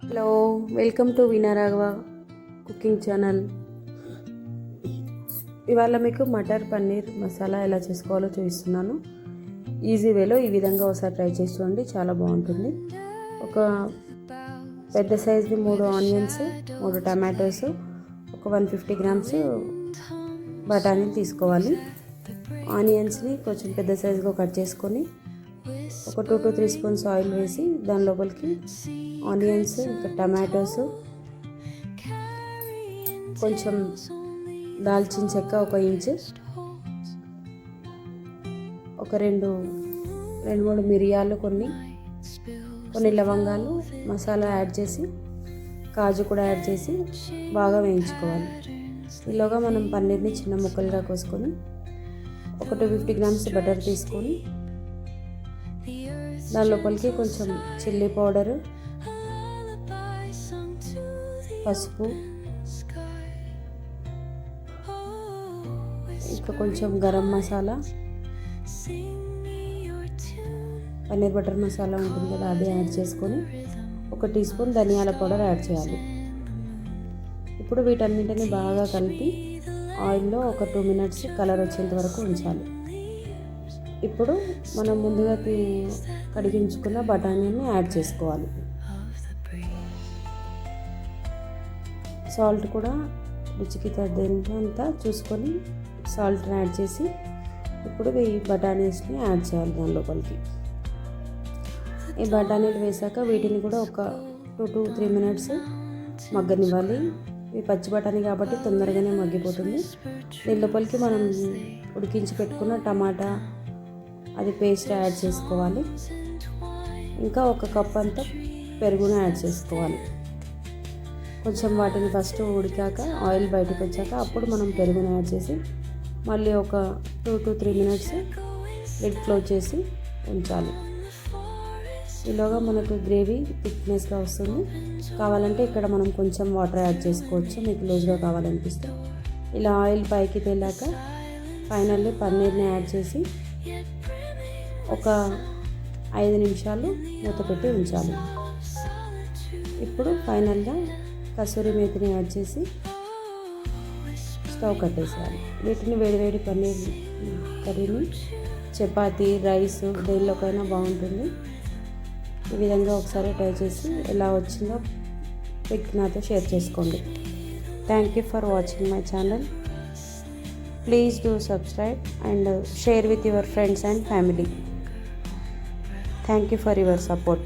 Hello, welcome to veena Raghava cooking channel. ఇవాళ మీకు మటర్ పన్నీర్ మసాలా ఎలా చేసుకోవాలో చూపిస్తున్నాను. ఈజీ వేలో ఈ విధంగా ఒకసారి ట్రై చేసి చూడండి, చాలా బాగుంటుంది. ఒక పెద్ద సైజువి 3 ఆనియన్స్, 3 టమాటోస్, ఒక 150 గ్రామ్స్ బఠానీ తీసుకోవాలి. ఆనియన్స్ని కొంచెం పెద్ద సైజుగా కట్ చేసుకొని ఒక 2 to 3 స్పూన్స్ ఆయిల్ వేసి దాని లోపలికి ఆనియన్స్, ఇంకా టమాటోస్, కొంచెం దాల్చిన చెక్క 1 ఇంచు, ఒక 2-3 మిరియాలు, కొన్ని లవంగాలు, మసాలా యాడ్ చేసి కాజు కూడా యాడ్ చేసి బాగా వేయించుకోవాలి. ఈలోగా మనం పన్నీర్ని చిన్న ముక్కలుగా కోసుకొని ఒక 250 గ్రామ్స్ బటర్ తీసుకొని దాని లోపలికి కొంచెం చిల్లీ పౌడరు, పసుపు, ఇంకా కొంచెం గరం మసాలా, పన్నీర్ బటర్ మసాలా ఉంటుంది కదా, అది యాడ్ చేసుకొని 1 టీ స్పూన్ ధనియాల పౌడర్ యాడ్ చేయాలి. ఇప్పుడు వీటన్నింటిని బాగా కలిపి ఆయిల్లో ఒక 2 మినిట్స్ కలర్ వచ్చేంత వరకు ఉంచాలి. ఇప్పుడు మనం ముందుగా కడిగించుకున్న బఠానీని యాడ్ చేసుకోవాలి. సాల్ట్ కూడా రుచికి తగ్గంత చూసుకొని సాల్ట్ని యాడ్ చేసి ఇప్పుడు ఈ బఠానీస్ని యాడ్ చేయాలి దాని లోపలికి. ఈ బఠానీలు వేసాక వీటిని కూడా ఒక 2 to 3 మినిట్స్ మగ్గనివ్వాలి. ఇవి పచ్చి బఠానీ కాబట్టి తొందరగానే మగ్గిపోతుంది. దీని లోపలికి మనం ఉడికించి పెట్టుకున్న టమాటా అది పేస్ట్ యాడ్ చేసుకోవాలి. ఇంకా 1 కప్ అంతా పెరుగును యాడ్ చేసుకోవాలి. కొంచెం వాటిని ఫస్ట్ ఉడికాక ఆయిల్ బయటకు వచ్చాక అప్పుడు మనం పెరుగును యాడ్ చేసి మళ్ళీ ఒక 2 to 3 మినిట్స్ లిడ్ క్లోజ్ చేసి ఉంచాలి. ఈలోగా మనకు గ్రేవీ థిక్నెస్గా వస్తుంది. కావాలంటే ఇక్కడ మనం కొంచెం వాటర్ యాడ్ చేసుకోవచ్చు, మీకు లూజ్గా కావాలనిపిస్తే. ఇలా ఆయిల్ పైకి తేలాక ఫైనల్లీ పన్నీర్ని యాడ్ చేసి ఒక 5 నిమిషాలు మూత పెట్టి ఉంచాలి. ఇప్పుడు ఫైనల్గా కసూరి మేతిని యాడ్ చేసి స్టవ్ కట్టేసేయాలి. వీటిని వేడివేడి పన్నీర్ కర్రీని చపాతీ, రైస్ దేనిలోకైనా బాగుంటుంది. ఈ విధంగా ఒకసారి ట్రై చేసి ఎలా వచ్చిందో పిక్ నాతో షేర్ చేసుకోండి. Thank you for watching my channel. Please do subscribe and share with your friends and family. Thank you for your support.